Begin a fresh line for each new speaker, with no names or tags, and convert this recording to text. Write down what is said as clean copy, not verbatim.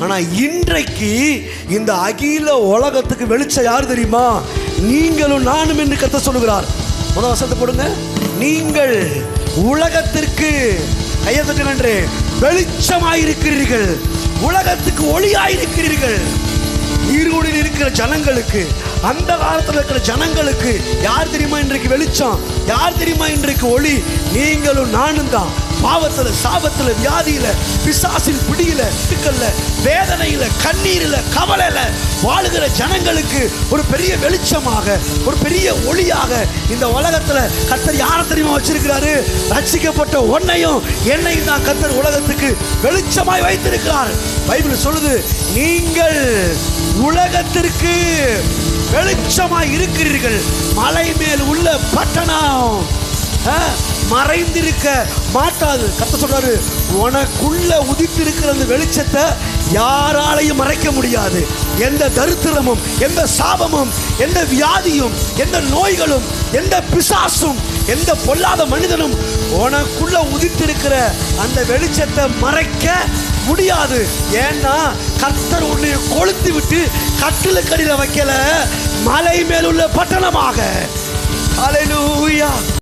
ஆனா இன்றைக்கு இந்த அகில உலகத்துக்கு வெளிச்சம் யார் தெரியுமா? நீங்களும் நானும் என்று கர்த்தர் சொல்லுகிறார். முதல் வசனத்தை போடுங்க. நீங்கள் உலகத்திற்கு கையெழுத்து வெளிச்சமாயிருக்கிறீர்கள், உலகத்துக்கு ஒளியாயிருக்கிறீர்கள். ஈரோடில் இருக்கிற ஜனங்களுக்கு, அந்த காலத்தில் இருக்கிற ஜனங்களுக்கு யார் தெரியுமா இன்றைக்கு வெளிச்சம்? யார் தெரியுமா இன்றைக்கு ஒளி? நீங்களும் நானும் தான். பாவத்துல, சாபத்துல, வியாதியில, பிசாசின் பிடியில, சிக்கல்ல, வேதனையில, கண்ணீரில, கவலையில வாழுகிற ஜனங்களுக்கு ஒரு பெரிய வெளிச்சமாக, ஒரு பெரிய ஒளியாக இந்த உலகத்துல கர்த்தர் யாரை தெரியுமா வச்சிருக்கிறாரு? ரட்சிக்கப்பட்ட உன்னையும் என்னையும் தான் கர்த்தர் உலகத்துக்கு வெளிச்சமாய் வைத்திருக்கிறார். பைபிள் சொல்லுது, நீங்கள் உலகத்திற்கு வெளிச்சமாய் இருக்கிறீர்கள். மலை மேல் உள்ள பட்டணம் மறைந்திருக்க மாட்டாது. கர்த்தர் சொல்றாரு, உனக்குள்ள உதித்திருக்கிற அந்த வெளிச்சத்தை யாராலையும் மறைக்க முடியாது. எந்த தரித்திரமும், எந்த சாபமும், எந்த வியாதியும், எந்த நோய்களும், எந்த பிசாசும், எந்த பொல்லாத மனிதனும் உனக்குள்ள உதித்திருக்கிற அந்த வெளிச்சத்தை மறைக்க முடியாது. ஏன்னா கர்த்தர் உன்னை கொளுத்தி விட்டு கட்டிலுக்கடியில வைக்கல, மலை மேலுள்ள பட்டணமாக. ஹல்லேலூயா.